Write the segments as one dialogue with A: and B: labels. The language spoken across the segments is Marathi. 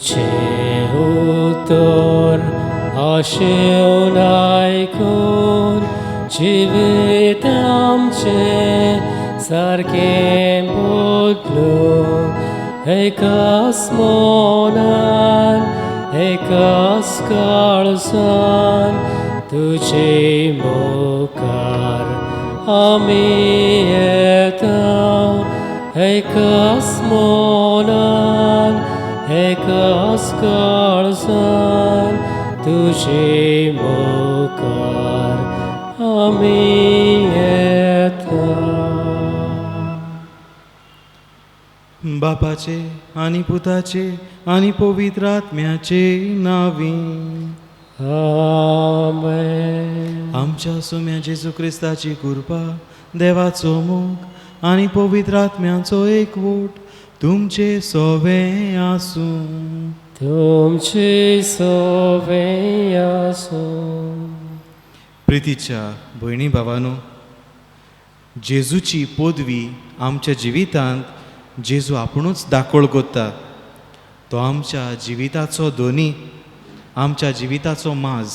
A: तुझे उत्तर आशेवन ऐकून जिवीत आमचे सारके बदलूं एकाच मोनान एकाच काळजान तुझे मुखार आमी येता एकाच मोनान एकाच काळजान तुझे मुखार आमी येता.
B: बापाचे आनी पुताचे आनी पवित्र आत्म्याचे नावी.
A: आमेन.
B: आमच्या सोम्या जेजू क्रिस्ताची कृपा, देवाचो मोग आनी पवित्र आत्म्याचो एकवट तुमचे सोवे आसूं.
A: तुमचे सोवे आसूं.
B: प्रितीच्या भयणी भावांनो, जेजूची पदवी आमच्या जिवितांत जेजू आपुणूच दाखोळ कोत्ता. तो आमच्या जिविताचो धोनी, आमच्या जिविताचो माज.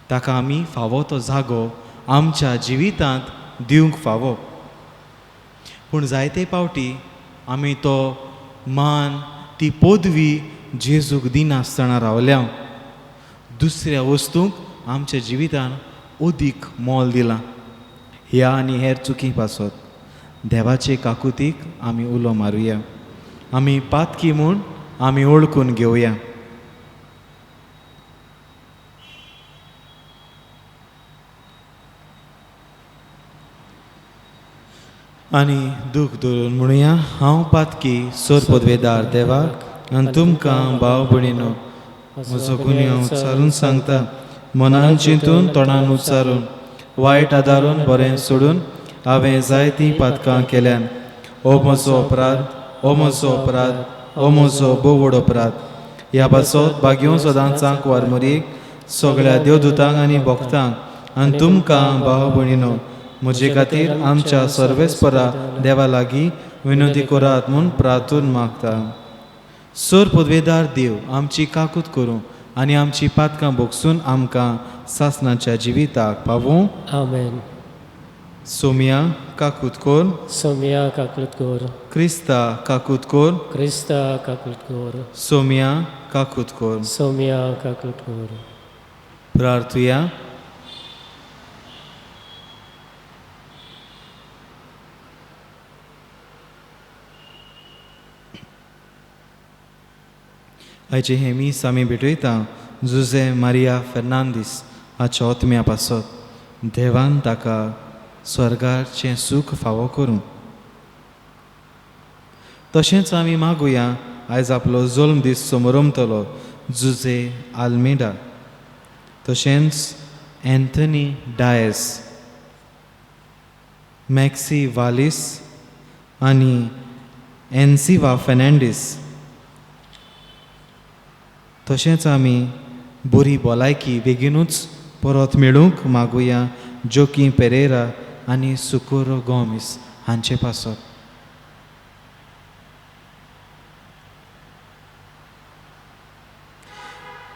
B: ताका आमी फावो तो जागो आमच्या जिवितांत दिवंक फावो. पूण जायते पावटी आमी तो मान, ती पदवी जेजूक दिनासतना रावल्या. दुसऱ्या वस्तूंक आमच्या जिवितांत अदीक मोल दिलां. ह्या आनी हेर चुकी पासत देवाचे काकुतीक आमी उलो मारुया. आमी पातकी म्हूण आमी ओळखून घेवया. आनी दूख धरून म्हणुया, हांव पातकी सोर पदवेदार देवाक आनी तुमकां भाव भयणीनो, म्हजो गुन्य हांव उच्चारून सांगता. मनान चिंतून तोंडान उच्चारून वायट आदारून बरें सोडून हांवें जायतीं पातकां केल्यान. हो म्हजो अपराध, हो म्हजो अपराध, हो म्हजो भोव व्हड अपराध. ह्या पासत भाग्यो सदांचांक वारमुरीक सगळ्या देवदूतांक आनी भक्तांक आनी तुमकां भाव भयणीनो, म्हजे खातीर आमच्या सर्वेस्परा देवा लागीं विनंती करात म्हूण प्रार्थून मागता. सोर पदवेदार देव आमची काकूत करूं आनी आमची पातकां भोगसून आमकां सासणाच्या जिविताक पावूं.
A: आमेन.
B: सोम्या काकूत कोर.
A: सोम्या काकूत कोर.
B: क्रिस्ता काकूत कोर.
A: क्रिस्ता काकूत कोर.
B: सोम्या काकूत कोर.
A: सोम्या काकूत कोर.
B: प्रार्थुया. आयचे हे मीस आमी भेटयता जुझे मारिया फेर्नांदीस हाच्या आत्म्या पासत. देवान ताका स्वर्गाचें सूख फावो करूं. तशेंच आमी मागुया आयज आपलो जल्म दीस समोरमतलो जुझे आल्मेडा, तशेंच एंथनी डायस, मॅक्सी वालिस आनी एन्सिवा फेर्नांडीस. तशेंच आमी बरी भलायकी बेगीनूच परत मेळूंक मागुया जोकी पेरेरा आनी सुकोरो गोमिस हांचे पासत.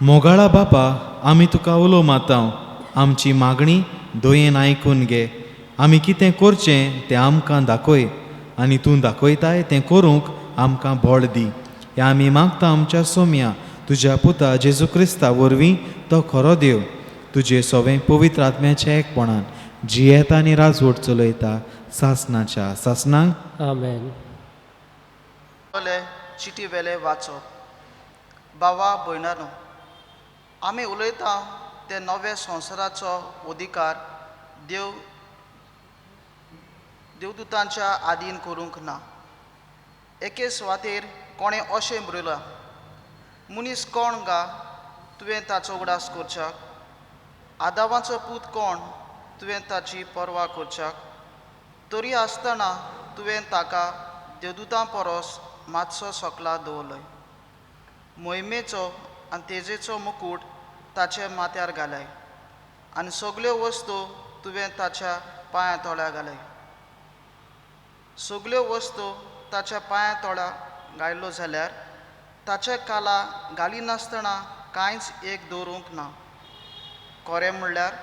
B: मोगाळा बापा, आमी तुका उलो मातांव. आमची मागणी दोयेन आयकून घे. आमी कितें करचें तें आमकां दाखय आनी तूं दाखयताय तें करूंक आमकां बळ दी. हें आमी मागता आमच्या सोम्या तुज्या पुता जेजू क्रिस्ता वरवीं, तो खरो देव. तुजे सोवें पवित्र आत्म्याच्या एकपणान जियेता आनी राजवट चलयता सासणाच्या सासणाक.
A: आमेन.
C: चिटी वेले वाचप. बावा भयणानो, आमी उलयता ते नवे संवसाराचो अधिकार देवदूतांच्या आदीन करूंक ना. एके सुवातेर कोणें अशें बरयलां, मनीस कोण गा तुवें ताचो उगडास करच्याक, आदामाचो पूत कोण तुवें ताची पर्वा करच्याक. तरी आसतना तुवें ताका देवदूतां परस मातसो सकला दवरलय. मोहिमेचो आनी तेजेचो मुकूट ताच्या माथ्यार घालाय आनी सगल्यो वस्तू तुवें ताच्या पांया तळ्या घालाय. सगल्यो वस्तू ताच्या पांया तळ्या गायल्यो जाल्यार ताचे काला घालिनासतना कांयच एक दवरूंक ना. खरें म्हणल्यार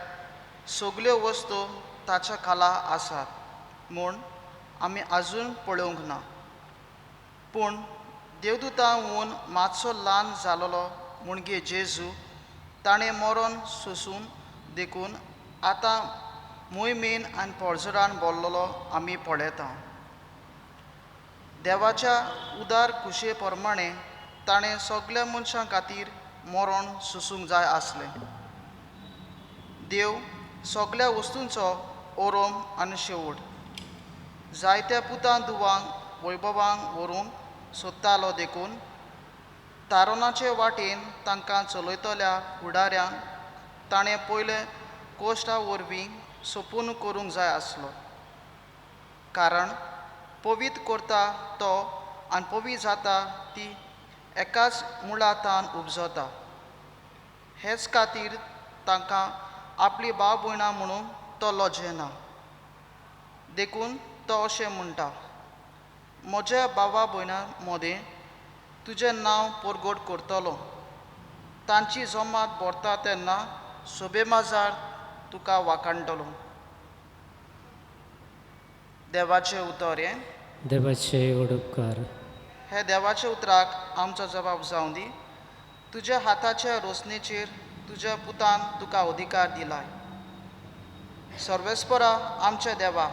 C: सगल्यो वस्तू ताच्या खाला आसात म्हूण आमी आजून पळोवंक ना. पूण देवदूतांहून मातसो ल्हान जालोलो म्हणगे जेजू ताणें मरण सोंसून देखून आतां मोहिमेन आनी पळजरान भरलेलो आमी पळयता. देवाच्या उदार कुशे प्रमाणे ताणें सगळ्या मनशां खातीर मरण सोंसूंक जाय आसलें. देव सगळ्या वस्तूंचो ओरोम आनी शेवट जायत्या पुतां धुवांक वैभवांक व्हरूंक सोदतालो देखून तारुणाचे वाटेन तांकां चलयतल्या फुडाऱ्यांक ताणें पयले कोश्टा वरवीं सोपून करूंक जाय आसलो. कारण पवित्र करता तो आनी पवित्र जाता ती एकाच मुळांतान उपजता. हेच खातीर तांकां आपली भाव भयणां म्हणून तो लजेना. देखून तो अशें म्हणटा, म्हज्या भावा भयणां मदें तुजें नांव परगट करतलो. तांची जमात भरता तेन्ना सोबेमाजार तुका वाखाणटलो. देवाचें उतर हें.
A: देवाचे उपकार.
C: हे देवाच्या उतराक आमचो जबाब जावं दी. तुज्या हाताच्या रोसणेचेर तुज्या पुतान तुका अधिकार दिलाय. सर्वेस्परा आमच्या देवा,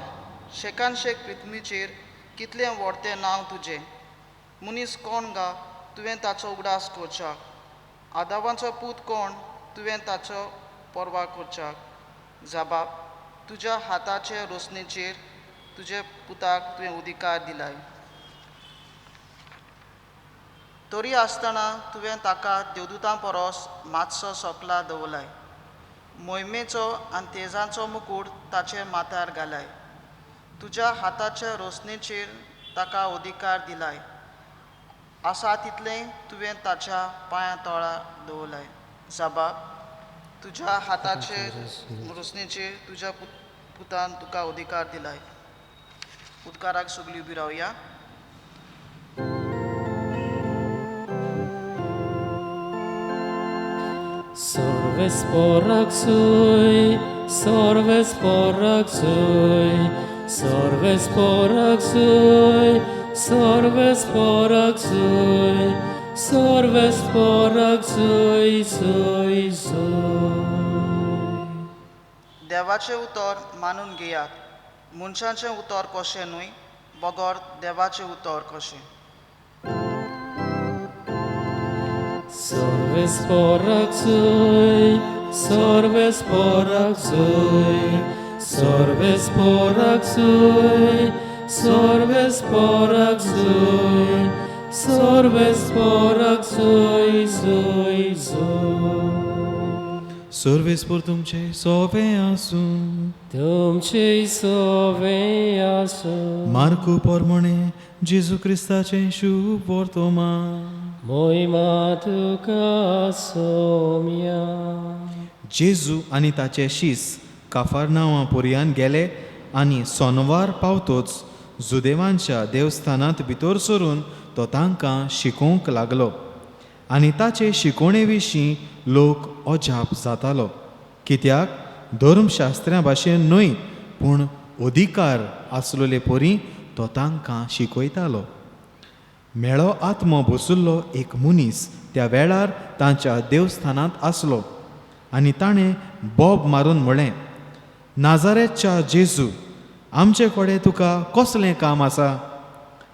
C: शेकान शेक पृथ्वीचेर कितलें व्हडतें नांव तुजें. मनीस कोण गा तुवें ताचो उगडास करच्याक. आदावांचो पूत कोण तुवें ताचो परवा करच्याक. जबाब, तुज्या हाताचे रोसणेचेर तुज्या पुताक तुवें अधिकार दिलाय. तरी आसतना तुवें ताका देवदूतां परस मातसो सकला दवरलाय. मोहिमेचो आनी तेजांचो मुकूट ताचे माथ्यार घालाय. तुज्या हाताच्या रोसणेचेर ताका अधिकार दिलाय. आसा तितलें तुवें ताच्या पांयां तळा दवरलाय. जबाब, तुज्या हाताचे रोसणेचेर तुज्या पुतान तुका अधिकार दिलाय. उदकाराक सगळीं उबी रावया.
A: Sorves porak sui, sorves porak sui, sorves porak sui, sorves porak sui, sorves porak sui, sui, sui.
C: देवाचें उतर मानून घेयात. मनशांचें उतर कशें न्हय, बगर देवाचें उतर कशें.
A: Sorves porak sui, sorves porak sui, sorves porak sui, sorves porak sui, sorves porak sui, sui, sui.
B: सर्वेस्पर तुमचे सोबे आसूं.
A: तुमचे सोबे आसूं.
B: मार्कू प्रमाणे जेजू क्रिस्ताचें शुभ वर्तमान.
A: मोहिमा तुका सोम्या.
B: जेजू आनी ताचे शीस काफारनांवां पर्यंत गेले आनी सोनवार पावतोच जुदेवांच्या देवस्थानांत भितर सरून तो तांकां शिकोवंक लागलो. आनी ताचे शिकोवणे विशीं लोक अजाप जातालो. कित्याक धर्मशास्त्र्या भाशेन न्हय पूण अधिकार आसलोले परी तो तांकां शिकयतालो. मेळो आत्मो बसुल्लो एक मनीस त्या वेळार तांच्या देवस्थानांत आसलो आनी ताणें बोब मारून म्हळें, नाजारेतच्या जेजू, आमचे कडेन तुका कसलें काम आसा?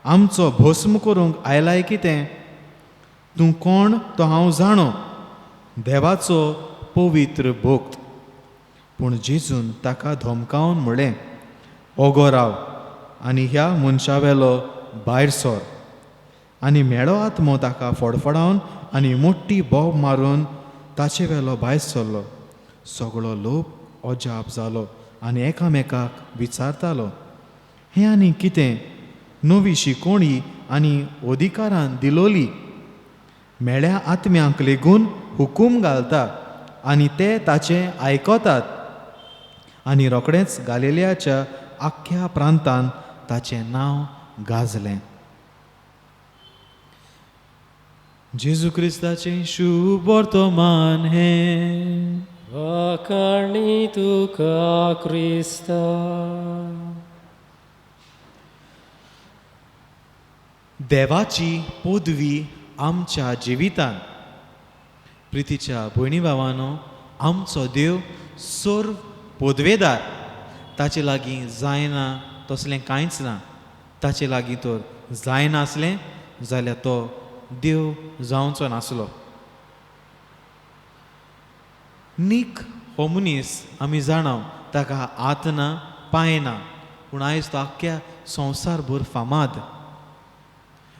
B: आमचो भस्म करूंक आयलाय कितें? तूं कोण तो हांव जाणो, देवाचो पवित्र भक्त. पूण जेजून ताका धमकावन म्हळें, ओगो राव आनी ह्या मनशा वेलो भायर सर. आनी मेळो आत्मो ताका फडफडावन आनी मोठी बोब मारून ताचे वेलो भायर सरलो. सगळो लोक अजाप जालो आनी एकामेकाक विचारतालो, हें आनी कितें नवी शिकोवणी आनी अधिकारान दिलोली. मेळ्या आत्म्यांक लेगून हुकूम घालता आनी ते ताचें आयकतात. आनी रोखडेंच गालिलेयाच्या आख्ख्या प्रांतान ताचें नांव गाजलें. जेजू क्रिस्ताचें शुभ वर्तमान हें
A: वाखाणी तुका क्रिस्ता.
B: देवाची पदवी आमच्या जिवितांत. प्रितीच्या भयणी भावांनो, आमचो देव सर्व पदवेदार. ताचे लागीं जायना तसलें कांयच ना. ताचे लागीं तर जायनासलें जाल्यार तो देव जावचो नासलो. नीक हो मनीस आमी जाणाव, ताका हात ना पांय ना, पूण आयज तो आख्ख्या संवसारभर फामाद.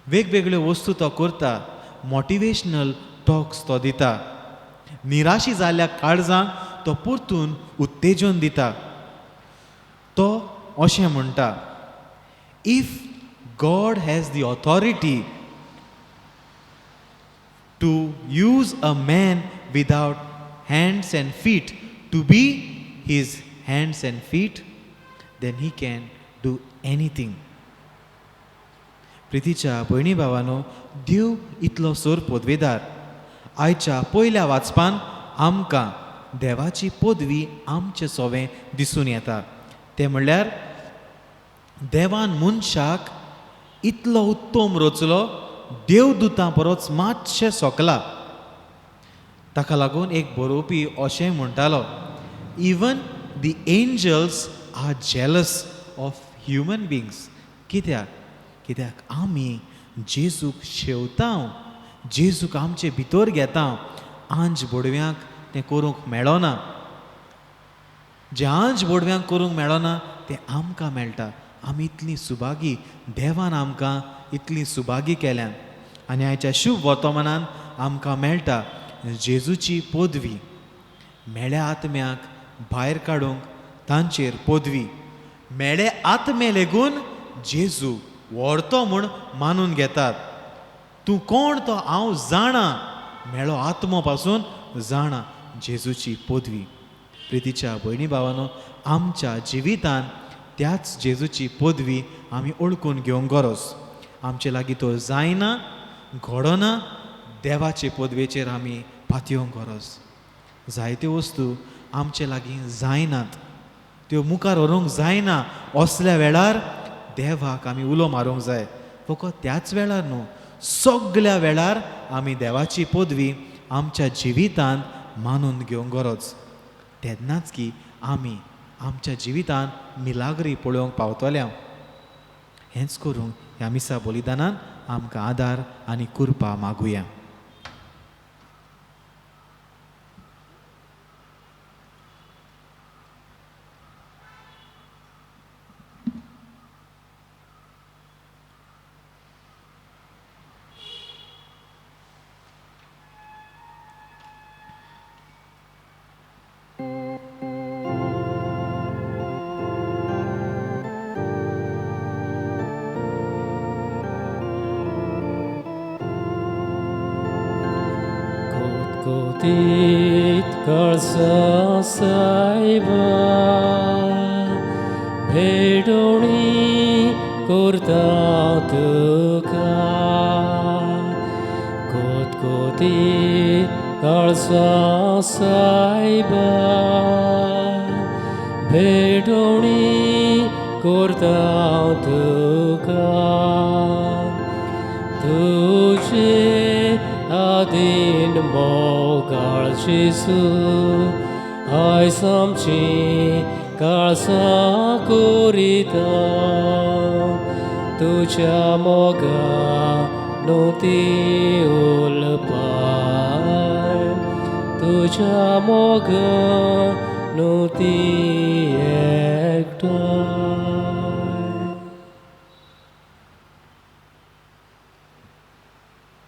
B: वेगवेगळ्यो वस्तू तो करता, मोटिवेशनल टॉक्स तो दिता, निराशी जाल्ल्या काळजांक तो परतून उत्तेजन दिता. तो अशें म्हणटा, if God has the authority to use a man without hands and feet to be his hands and feet, then he can do anything. प्रितीच्या भयणी भावांनो, देव इतलो सर पदवेदार. आयच्या पयल्या वाचपान आमकां देवाची पदवी आमचे सोवें दिसून येता. ते म्हणल्यार देवान मनशाक इतलो उत्तम रचलो, देवदूतां परस मातशें सोंकला. ताका लागून एक बरोवपी अशें म्हणटालो, even the angels are jealous of human beings. कित्याक आमी जेजूक शेवता, जेजूक आमचे भितर घेता. आंज बोडव्यांक तें करूंक मेळना. जें आंज बोडव्यांक करूंक मेळना तें आमकां मेळटा. आमी इतलीं सुभागी, देवान आमकां इतलीं सुभागी केल्यान. आनी आयच्या शुभ वर्तमानान आमकां मेळटा जेजूची पदवी. मेळ्या आत्म्याक भायर काडूंक तांचेर पदवी. मेळे आत्मे लेगून जेजू व्हरतो म्हूण मानून घेतात. तूं कोण तो हांव जाणा, मेळो आत्मो पासून जाणा जेजूची पदवी. प्रितीच्या भयणी भावांनो, आमच्या जिवितान त्याच जेजूची पदवी आमी ओळखून घेवंक गरज. आमचे लागीं तो जायना, घडना, देवाचे पदवेचेर आमी पातयेवंक गरज. जायत्यो वस्तू आमचे लागीं जायनात, त्यो मुखार व्हरूंक जायना. असल्या वेळार देवाक आमी उलो मारूंक जाय. फकत त्याच वेळार न्हू, सगल्या वेळार आमी देवाची पदवी आमच्या जिवितांत मानून घेवंक गरज. तेन्नाच की आमी आमच्या जिवितांत मिलाग्री पळोवंक पावतले. हेंच करूंक ह्या मिसा बलिदानान आमकां आदार आनी कृपा मागुया.
A: Kotit kalsa saiba भेडोणी करता तुका. कोतकोतीत काळसा सायबा भेडोणी करता तुका. तुझे आदीन मोगाळ जेजू आयज आमची काळसा करिता. तुझ्या मोगा नोती उलपाय, तुझ्या मोगा नोती एकठांय.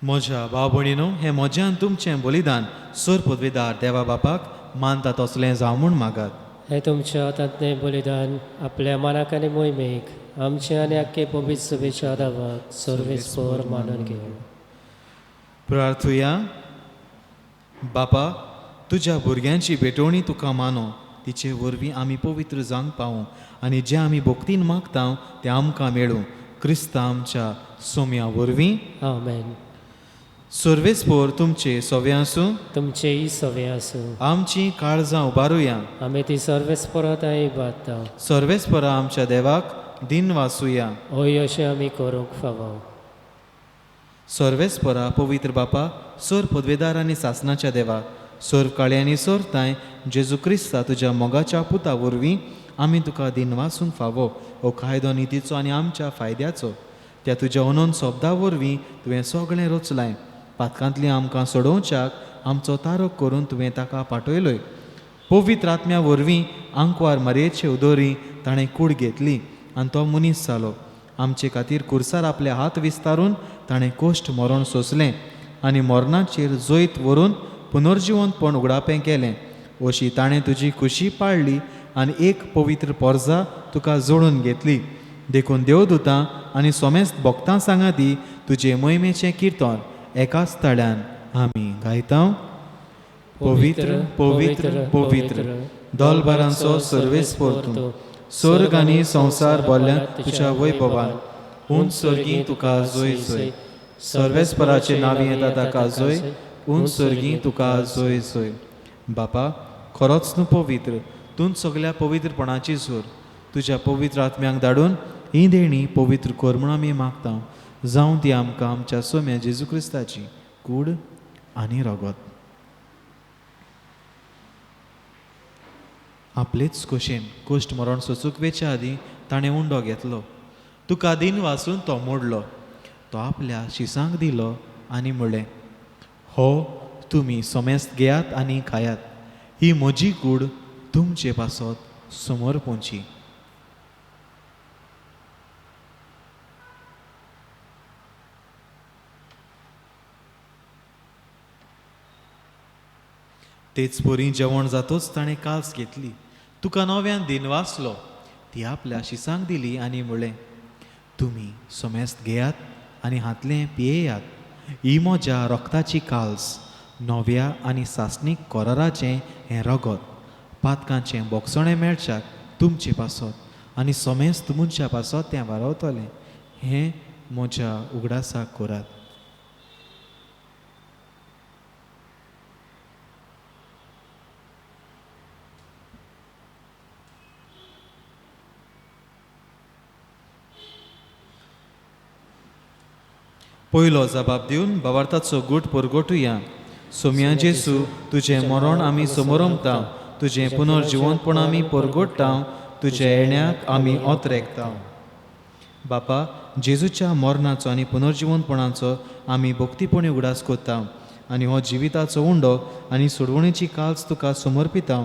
B: म्हज्या भाव भयणीनो, हें म्हज्यान तुमचें बलिदान सर पदवेदार देवा बापाक मानता तसलें जावं म्हूण मागात.
A: हें तुमच्या हातांतलें बलिदान आपल्या मनाक आनी मोहिमेक आमचे आनी आख्खे पवित्र सभेच्या दावाक सर्वेस्पर मानून घेवं.
B: प्रार्थुया. बापा, तुज्या भुरग्यांची भेटवणी तुका मानो, तिचे वरवीं आमी पवित्र जावंक पावूं आनी जें आमी भक्तीन मागता तें आमकां मेळूं. क्रिस्त आमच्या सोम्या वरवीं.
A: आमेन.
B: सर्वेस्पोर तुमचे सोवे आसूं
A: तुमचेही सवे आसूं.
B: आमची काळजां उबारुया.
A: आमी ती सर्वेस्परताय इबादता.
B: सर्वेस्परा आमच्या देवाक दिन वासुया.
A: होय अशें आमी करूंक फावो.
B: सर्वेस्परा पवित्र बापा सोर पदवेदार आनी सासनाच्या देवा सोर काळे आनी सोर ताय जेजू क्रिस्ता तुज्या मोगाच्या पुता वरवीं आमी तुका दिन वासूंक फावो हो कायदो नितीचो आनी आमच्या फायद्याचो. त्या तुज्या उनोन सोबदा वरवीं तुवें सगळें रचलाय. पातकांतली आमकां सोडोवच्याक आमचो तारक करून तुवें ताका पाठयलोय. पवित्र आत्म्या वरवीं आंकवार मरयेचे उदोरी ताणें कूड घेतली आनी तो मनीस जालो. आमचे खातीर कुर्सार आपले हात विस्तारून ताणें कोश्ट मरण सोंसलें आनी मरणाचेर जैत व्हरून पुनर्जिवंतपण उगडापें केलें. अशी ताणें तुजी खुशी पाळली आनी एक पवित्र पोरजा तुका जोडून घेतली. देखून देवदूतां आनी सोमेस्त भक्तां सांगाती तुजे मोहिमेचें किर्तन एकाच तळ्यान आमी गायता. पवित्र पवित्र पवित्र दोलबारांचो सर्वेस्पोर तूं. स्वर्ग आनी संवसार भरल्यात तुज्या वैभवान. उंच सर्गी तुका जोय जोय. सर्वेस्पराचे नांव येता ताका जोय. उंच सर्गी तुका जोय जोय. बापा खरोच न्हू पवित्र तूं सगळ्या पवित्रपणाची जोर. तुज्या पवित्र आत्म्याक धाडून ही देणी पवित्र कर म्हूण आमी मागता. जावं ती आमकां आमच्या सोम्या जेजू क्रिस्ताची कूड आनी रगत. आपलेच खोशेन कोश्ट मरण सोंसूंक वेच्या आदीं ताणें उंडो घेतलो. तुका दिन वाचून तो मोडलो. तो आपल्या शिसांक दिलो आनी म्हणलें, हो तुमी सोमेस्त घेयात आनी खायात. ही म्हजी कूड तुमचे पासत समोर पोंची. तेच पोरी जेवण जातोच ताणें काल्स घेतली. तुका नव्यान दिन वाचलो. ती आपल्या शिसांक दिली आनी म्हणलें, तुमी सोमेस्त घेयात आनी हातलें पियेयात. ही म्हज्या रोगताची काल्स नव्या आनी सासणीक कोराराचें हें रगत. पातकांचें बोगसणें मेळच्याक तुमचे पासत आनी सोमेस्त मनशा पासत तें वारवतलें. हें म्हज्या उगडासाक करात. पयलो जबाब दिवन भावार्थाचो गूट परगोटुया. सोम्या जेसू तुजें मरण आमी समोरमता. तुजें पुनर्जिवंतपण आमी परगोडटा. तुज्या येण्याक आमी ओतरेकता. बापा जेजूच्या मरणाचो आनी पुनर्जिवंतपणाचो आमी भक्तीपणी उगडास कोत्ता आनी हो जिविताचो उंडो आनी सोडवणेची काल्स तुका समर्पिता.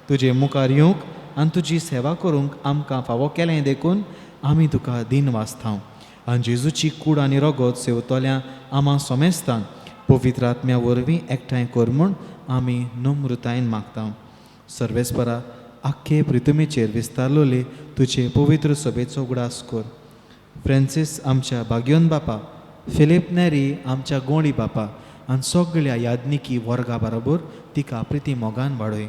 B: तुजे मुखार येवंक आनी तुजी सेवा करूंक आमकां फावो केलें देखून आमी तुका दिन वाचता. आनी जेजूची कूड आनी रगत सेवतोल्या आमा सोमेस्तांक पवित्र आत्म्या वरवीं एकठांय कर म्हूण आमी नम्रतायेन मागता. सर्वेस्परा आख्खे पृथ्वीचेर विस्तारलोले तुजे पवित्र सभेचो उगडास कर. फ्रांसीस आमच्या भाग्योन बापा, फिलीप नेरी आमच्या गोंडी बापा आनी सगळ्या याज्ञिकी वर्गा बरोबर तिका प्रिती मोगान वाडय.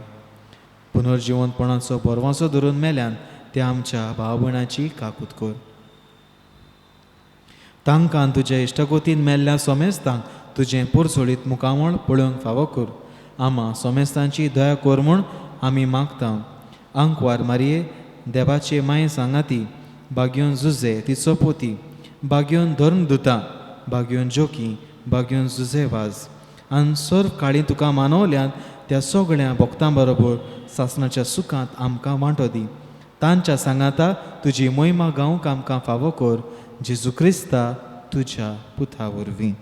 B: पुनर्जिवंतपणाचो बोरवांचो धरून मेल्यान त्या आमच्या भाव भयणाची काकूत कर. तांकां तुज्या इश्टकोतीन मेल्ल्या सोमेस्तांक तुजें पुरसोळीत मुखामळ पळोवंक फावो कर. आमा सोमेस्तांची दया कर म्हूण आमी मागता. आंकवार मारये देवाचे माये सांगाती, भाग्योन जुजे तिचो पोती, भाग्योन धर्मदुतां, भाग्योन जोकी, भाग्योन जुजे वाज आनी सर्व काळी तुका मानवल्यान त्या सगळ्या भक्तां बरोबर सासणाच्या सुखांत आमकां वांटो दी. तांच्या सांगाता तुजी मोहिमा गावंक आमकां फावो कर. जेजू क्रिस्ता तुज्या पुता वरवीं.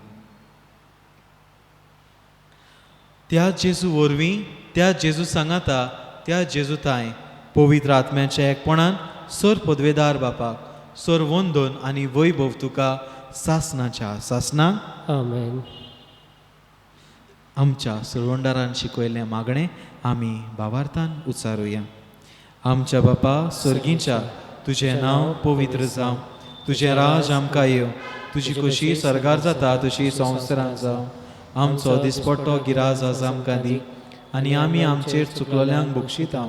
B: त्या जेजू वरवीं त्या जेजू सांगाता त्या जेजूताय पवित्र आत्म्याच्या एकपणान सर पदवेदार बापाक सर वंदन आनी वैभव तुका सासणाच्या सासणाक
A: आमेन.
B: आमच्या सुरवंडारान शिकयल्लें मागणें आमी भावार्थान उच्चारुया. आमच्या बापा सर्गीच्या तुजें नांव पवित्र जावं. तुजें राज आमकां येव. तुजी खुशी सरगार जाता तशी संवसारांत जावं. आमचो दिसपट्टो गिराज आज आमकां दी आनी आमी आमचेर चुकलोल्यांक बक्षिता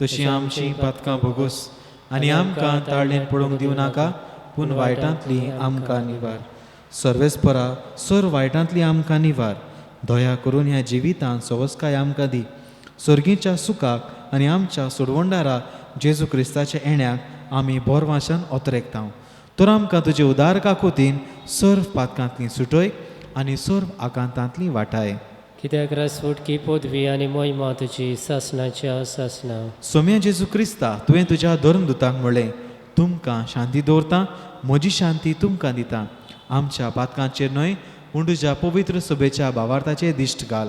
B: तशी आमची पातकां भोगूस आनी आमकां ताळणेन पडूंक दिवं नाका पूण वायटांतली आमकां निवार. सर्वेस्परा सर वायटांतली आमकां निवार. दया करून ह्या जिवितांत सवस्काय आमकां दी. सर्गीच्या सुखाक आनी आमच्या सोडवंडाराक जेजू क्रिस्ताच्या येण्याक आमी बोरवाशान ओतरेकतांव. तर आमकां तुजे उदार काकुतीन सर्व पातकांतली सुटय आनी सर्व आकांतांतली वाटाय.
A: कित्याक रासवटकी पदवी आनी मोहिमा तुजी सासणाच्या सासना.
B: सोम्या जेजू क्रिस्ता तुवें तुज्या धर्मदुतांक म्हणलें, तुमकां शांती दवरता, म्हजी शांती तुमकां दिता. आमच्या पातकांचेर न्हय पूण तुज्या पवित्र सभेच्या भावार्थाचेर दिश्ट घाल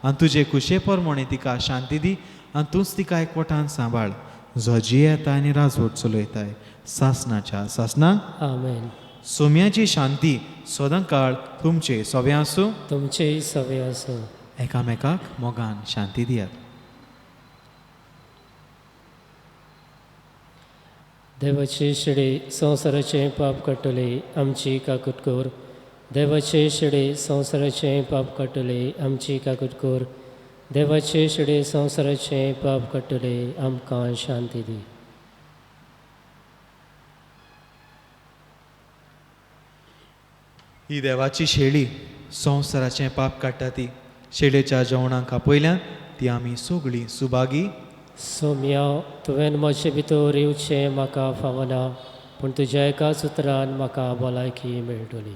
B: आनी तुजे कुशे प्रमाणे तिका शांती दी आनी तूंच तिका एकवटान सांबाळ. जो जियेता आनी राजवट चलयताय सासणाच्या सासना.
A: आमेन.
B: सोम्याची शांती सदां काळ तुमचे सोबे आसूं.
A: तुमचेय सवे असो.
B: एकामेकाक मोगान शांती दियात.
A: देवाचे शिडे संवसाराचें पाप काडटले आमची काकूट कोर. देवाचे शिडे संवसाराचें पाप काडटले आमची काकूट कोर. देवाचे शिडे संवसाराचें पाप काडटले आमकां शांती दी.
B: ही देवाची शेळी संवसाराचें पाप काडटा ती. शेळेच्या जेवणाक आपयल्यान ती आमी सगळीं सुभागी.
A: सोम्या तुवें म्हजे भितर येवचें म्हाका फावना पूण तुज्या एकाच उतरान म्हाका भलायकी मेळटली.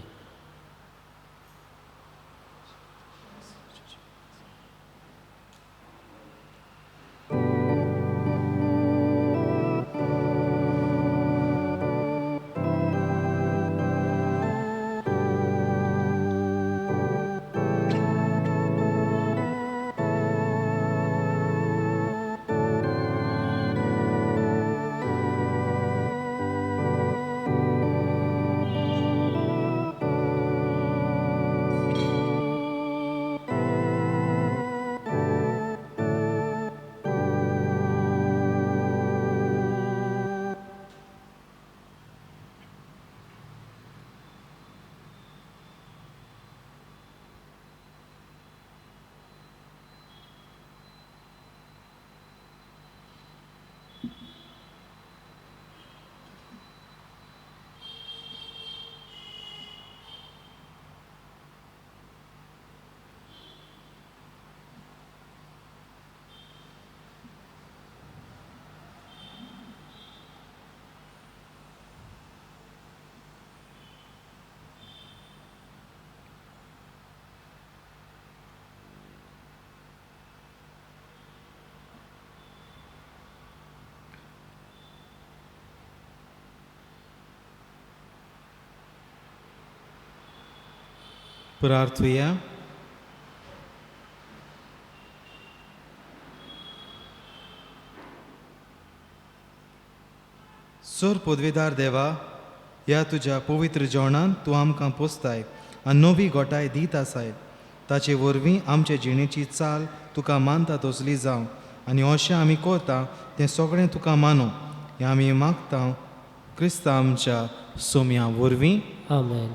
B: प्रार्थुया. सर पदवीदार देवा, ह्या तुज्या पवित्र जेवणान तूं आमकां पोसताय आनी नवी गोठाय दीत आसाय. ताचे वरवीं आमचे जिणेची चाल तुका मानता तसली जावं आनी अशें आमी करता तें सगळें तुका मानूं हें आमी मागता क्रिस्ता आमच्या सोम्या वरवीं.
A: आमेन.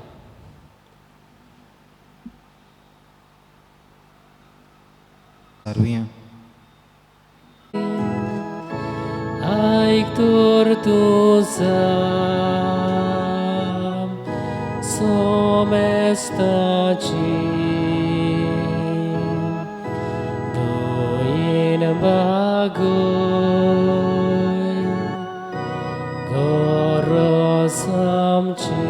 B: Arruia.
A: Aic tortusam somestaci doin bagoi gorosam ci.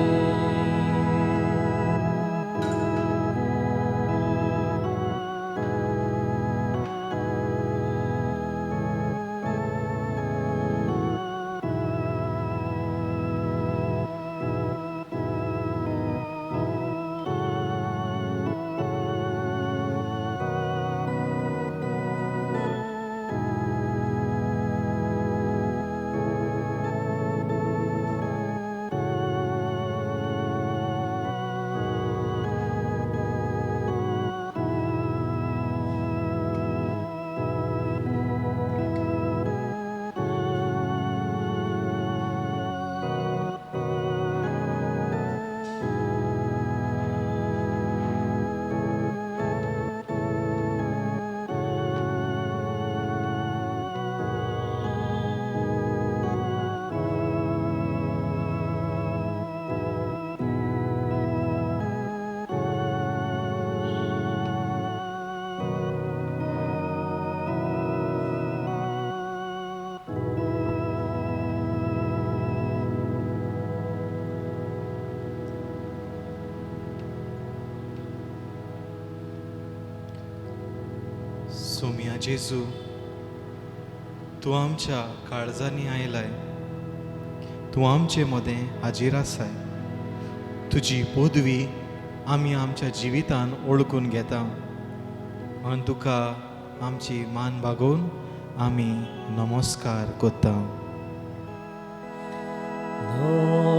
B: Saumya जेजू, तूं आमच्या काळजांनी आयलाय, तूं आमचे मदें हाजीर आसाय. तुजी पदवी आमी आमच्या जिवितान ओळखून घेता आनी तुका आमची मान बागोवन आमी नमस्कार करता.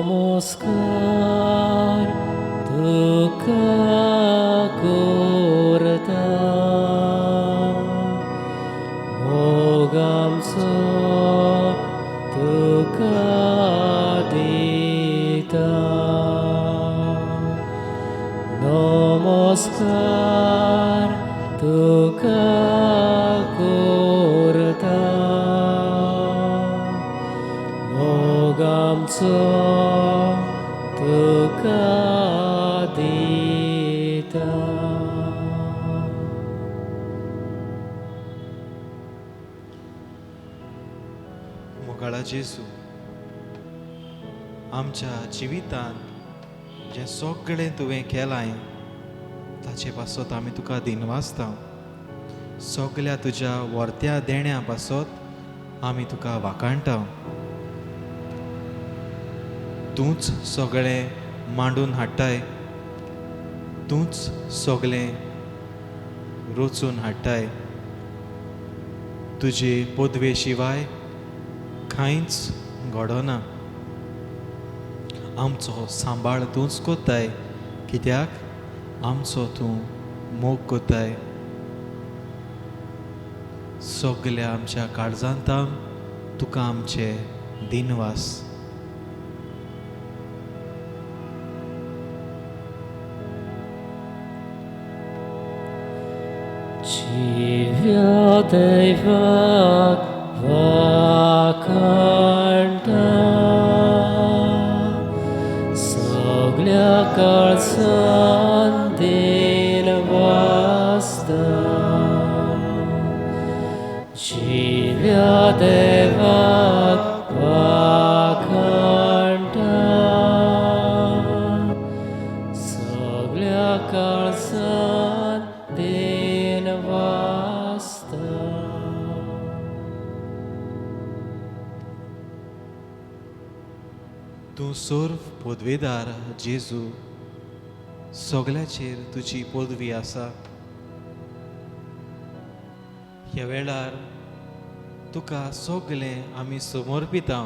A: नमस्कार तुका करता, मोग आमचो तुका दिता. नमस्कार तुका करता, मोग आमचो तुका दिता.
B: मोगाळा जेजू, आमच्या जिवितान जें सगळें तुवें केलां ताचे पासत आमी तुका दिनवासता. सगळ्या तुज्या वर्त्या देण्या पासत आमी तुका वाखाणटा. तूंच सगळें मांडून हाडटाय, तूंच सगळें रचून हाडटाय. तुजे पदवे शिवाय कांयच घडना. आमचो सांबाळ तूंच कोत्ताय, कित्याक आमचो तूं मोग कोत्ताय. सगळ्या आमच्या काळजांतां तुका आमचे दिनवास.
A: जिव्या दैवाक वाखाणटा, सगळ्या काळजान दिनवासता. जिव्या दैवाक वाखाणटा, सगळ्या काळजान दिनवासता.
B: तूं सर्व पदवेदार जेजू, सगळ्याचेर तुजी पदवी आसा. ह्या वेळार तुका सगळें आमी समर्पिता.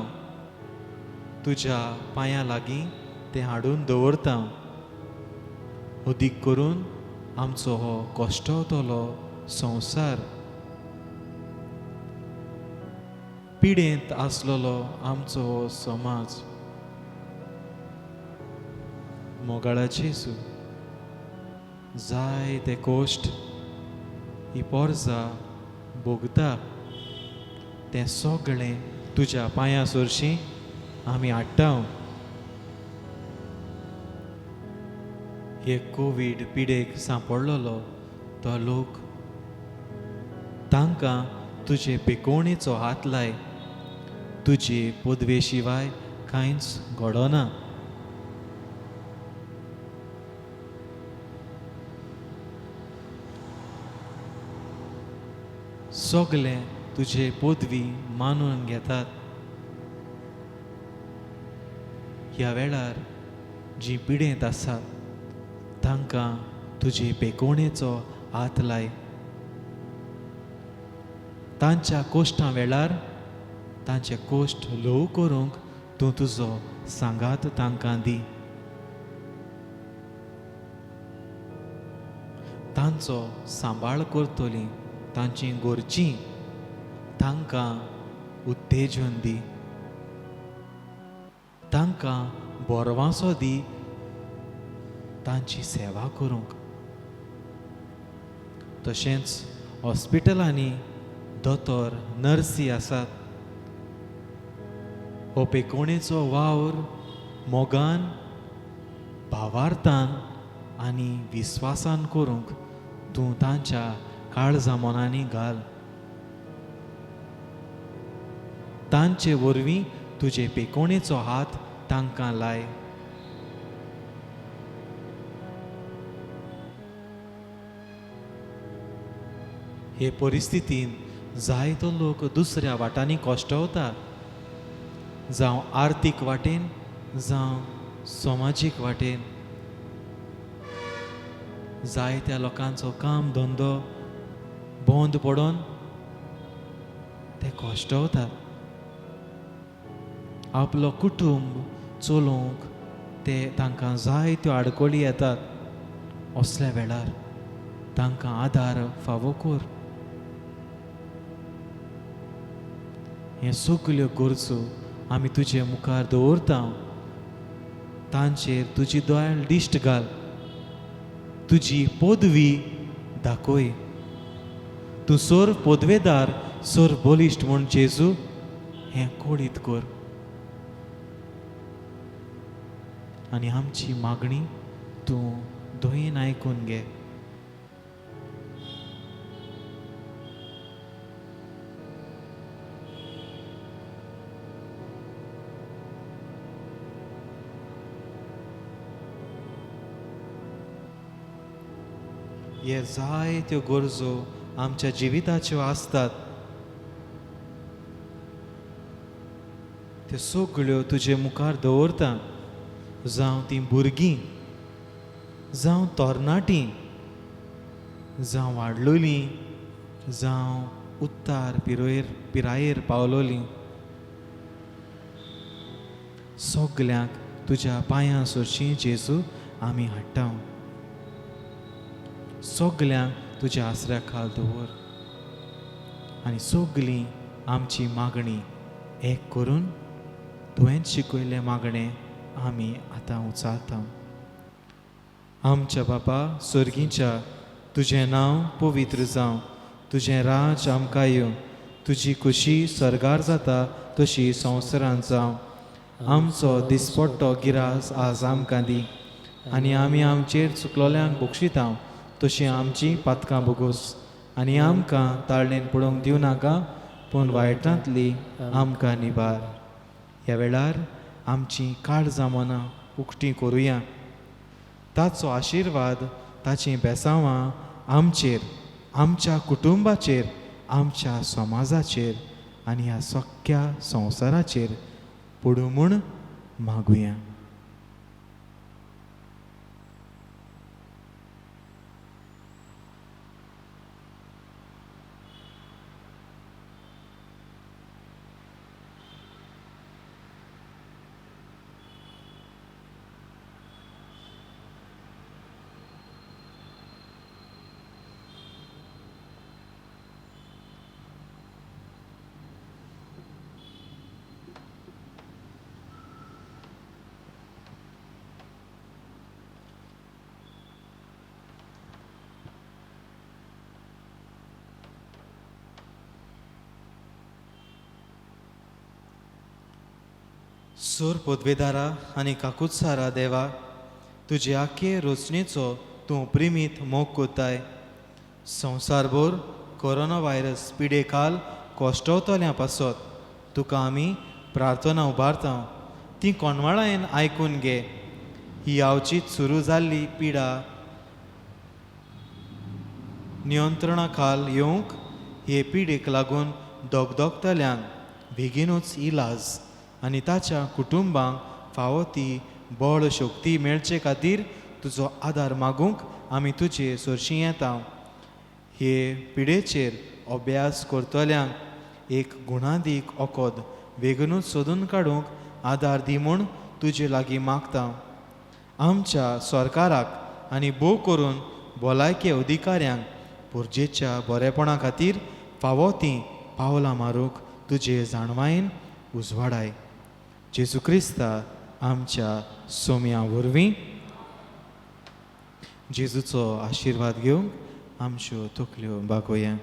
B: तुज्या पांयां लागीं तें हाडून दवरता. अदीक करून आमचो हो कश्टावतलो संवसार, पिडेंत आसलेलो आमचो हो समाज, मोगाळा जेजू, जायते कोश्ट ही पोरजां भोगता तें सगळें तुज्या पांयां सरशीं आमी हाडटा. हे कोवीड पिडेक सांपडलेलो तो लोक, तांकां तुजे पिकोवणेचो हात लाय. तुजे पदवे शिवाय कांयच घडना. सगळें तुजे पदवी मानून घेतात. ह्या वेळार जीं पिडेंत आसात तांकां तुजे पेकोवणेचो हात लाय. तांच्या कोश्टां वेळार तांचे कोश्ट ल्हव करूंक तूं तुजो सांगात तांकां दी. तांचो सांबाळ करतलीं तांचीं घरचीं तांकां उत्तेजन दी. तांकां बोरवांसो दी तांची सेवा करूंक. तशेंच हॉस्पिटलांनी दोतोर नर्सी आसात. हो पेकोवणेचो वावर मोगान, भावार्थान आनी विस्वासान करूंक तूं तांच्या काळजा मनांनी घाल. तांचे वरवीं तुजे पेकोवणेचो हात तांकां लाय. हे परिस्थितीन जायतो लोक दुसऱ्या वाटांनी कोश्टवता, जावं आर्थीक वाटेन जावं समाजीक वाटेन. जायत्या लोकांचो काम धंदो बंद पडोन ते कोश्टवतात. आपलो कुटुंब चलोवंक ते तांकां जायत्यो आडकोळी येतात. असल्या वेळार तांकां आदार फावो कर. हे सगल्यो गरजो आमी तुजे मुखार दवरता. तांचेर तुजी दयाळ दिश्ट घाल. तुजी पदवी दाखय. तूं सोर पदवेदार, सोर बलिश्ट म्हूण जेजू हें कोडीत कर. आनी आमची मागणी तूं दयेन आयकून घे. हे जायत्यो गरजो आमच्या जिविताच्यो आसतात. त्यो सगळ्यो तुजे मुखार दवरता. जावं तीं भुरगीं, जावं तरणाटीं, जावं वाडलोलीं, जावं उत्तार पिरायेर पावलोलीं, सगल्यांक तुज्या पांयां सरशीं जेजू आमी हाडटा. सगल्यांक तुज्या आसऱ्या खाल दवर. आनी सगळीं आमची मागणी एक करून तुवें शिकयलें मागणें आमी आतां उचालता. आमच्या बापा सर्गीच्या, तुजें नांव पवित्र जावं. तुजें राज आमकां येवं. तुजी खुशी सर्गार जाता तशी संवसारांत जावं. आमचो दिसपट्टो गिरास आज आमकां दी. आनी आमी आमचेर चुकलोल्यांक बक्षिता तशीं आमची पातकां बोगोस. आनी आमकां ताळणेन पडोवंक दिवं नाका, पूण वायटांतली आमकां निबार. ह्या वेळार आमची काळजां मनां उक्तीं करुया. ताचो आशिर्वाद, ताचीं बेसांवां आमचेर, आमच्या कुटुंबाचेर, आमच्या समाजाचेर आनी ह्या सख्या संवसाराचेर पडूं म्हूण मागुया. सोर पदवेदारा आनी काकुत्सारा देवा, तुजे आखे रचनेचो तूं प्रिमीत मोग कोताय. संवसारभर कोरोना व्हायरस पिडेकाल कोश्टवतल्या पासत तुका आमी प्रार्थना उबारता. ती कोणवाळायेन आयकून घे. ही आवचीत सुरू जाल्ली पिडा नियंत्रणा खाल येवंक, हे पिडेक लागून दोगदोगतल्यांक बेगीनूच इलाज आनी ताच्या कुटुंबांक फावो ती बळ शक्ती मेळचे खातीर तुजो आदार मागूंक आमी तुजे सरशीं येता. हे पिडेचेर अभ्यास करतल्यांक एक गुणादीक ओकोद बेगीनूच सोदून काडूंक आदार दी म्हूण तुजे लागीं मागता. आमच्या सरकाराक आनी भोव करून भलायकी अधिकाऱ्यांक पुर्जेच्या बरेपणा खातीर फावो तीं पावलां मारूंक तुजे जाणवायेन उजवाडाय. जेजू क्रिस्ता आमच्या सोम्या वरवीं जेजूचो आशिर्वाद घेवंक आमच्यो तकल्यो बागोया.